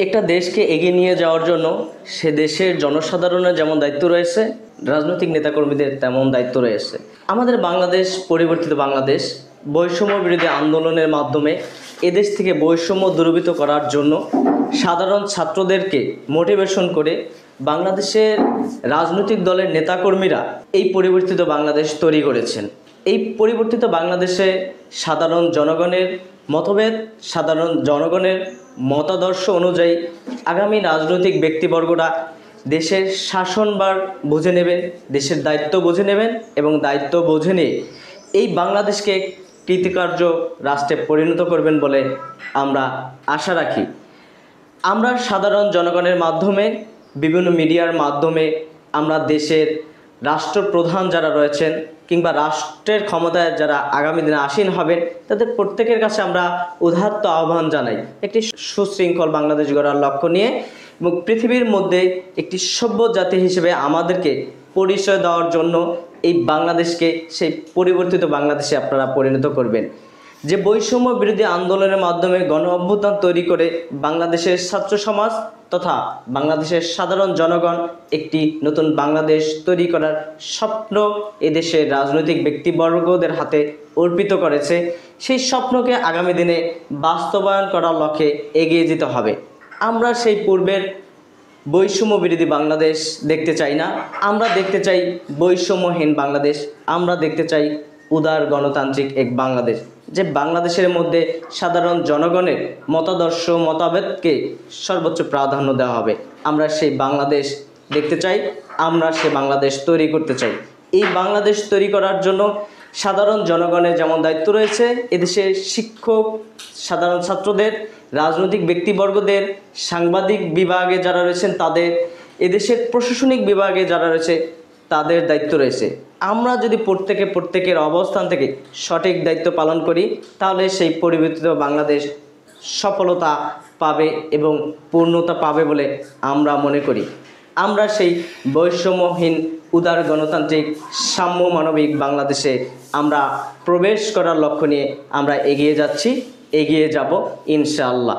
একটা দেশকে এগিয়ে নিয়ে যাওয়ার জন্য সে দেশের জনসাধারণের যেমন দায়িত্ব রয়েছে, রাজনৈতিক নেতাকর্মীদের তেমন দায়িত্ব রয়েছে। আমাদের বাংলাদেশ, পরিবর্তিত বাংলাদেশ, বৈষম্য বিরোধী আন্দোলনের মাধ্যমে এদেশ থেকে বৈষম্য দূরীভূত করার জন্য সাধারণ ছাত্রদেরকে মোটিভেশন করে বাংলাদেশের রাজনৈতিক দলের নেতাকর্মীরা এই পরিবর্তিত বাংলাদেশ তৈরি করেছেন। এই পরিবর্তিত বাংলাদেশে সাধারণ জনগণের মতভেদ, সাধারণ জনগণের মতাদর্শ অনুযায়ী আগামী রাজনৈতিক ব্যক্তিবর্গরা দেশের শাসনভার বুঝে নেবেন, দেশের দায়িত্ব বুঝে নেবেন এবং দায়িত্ব বুঝে নিয়ে এই বাংলাদেশকে কৃতকার্য রাষ্ট্রে পরিণত করবেন বলে আমরা আশা রাখি। আমরা সাধারণ জনগণের মাধ্যমে, বিভিন্ন মিডিয়ার মাধ্যমে আমরা দেশের রাষ্ট্রপ্রধান যারা রয়েছেন কিংবা রাষ্ট্রের ক্ষমতায় যারা আগামী দিনে আসীন হবেন, তাদের প্রত্যেকের কাছে আমরা উদাত্ত আহ্বান জানাই একটি সুশৃঙ্খল বাংলাদেশ গড়ার লক্ষ্য নিয়ে এবং পৃথিবীর মধ্যে একটি সভ্য জাতি হিসেবে আমাদেরকে পরিচয় দেওয়ার জন্য এই বাংলাদেশকে সেই পরিবর্তিত বাংলাদেশে আপনারা পরিণত করবেন। যে বৈষম্য বিরোধী আন্দোলনের মাধ্যমে গণ অভ্যুত্থান তৈরি করে বাংলাদেশের ছাত্র সমাজ তথা বাংলাদেশের সাধারণ জনগণ একটি নতুন বাংলাদেশ তৈরি করার স্বপ্ন এদেশের রাজনৈতিক ব্যক্তিবর্গদের হাতে অর্পিত করেছে, সেই স্বপ্নকে আগামী দিনে বাস্তবায়ন করার লক্ষ্যে এগিয়ে যেতে হবে। আমরা সেই পূর্বের বৈষম্য বিরোধী বাংলাদেশ দেখতে চাই না, আমরা দেখতে চাই বৈষম্যহীন বাংলাদেশ। আমরা দেখতে চাই উদার গণতান্ত্রিক এক বাংলাদেশ, যে বাংলাদেশের মধ্যে সাধারণ জনগণের মতাদর্শ মতভেদকে সর্বোচ্চ প্রাধান্য দেওয়া হবে। আমরা সেই বাংলাদেশ দেখতে চাই, আমরা সেই বাংলাদেশ তৈরি করতে চাই। এই বাংলাদেশ তৈরি করার জন্য সাধারণ জনগণের যেমন দায়িত্ব রয়েছে, এদেশের শিক্ষক, সাধারণ ছাত্রদের, রাজনৈতিক ব্যক্তিবর্গদের, সাংবাদিক বিভাগে যারা রয়েছেন তাদের, এদেশের প্রশাসনিক বিভাগে যারা রয়েছে তাদের দায়িত্ব রয়েছে। আমরা যদি প্রত্যেকের অবস্থান থেকে সঠিক দায়িত্ব পালন করি, তাহলে সেই পরিবর্তিত বাংলাদেশ সফলতা পাবে এবং পূর্ণতা পাবে বলে আমরা মনে করি। আমরা সেই বৈষম্যহীন উদার গণতান্ত্রিক সাম্য মানবিক বাংলাদেশে আমরা প্রবেশ করার লক্ষ্য নিয়ে আমরা এগিয়ে যাচ্ছি, এগিয়ে যাব ইনশাআল্লাহ।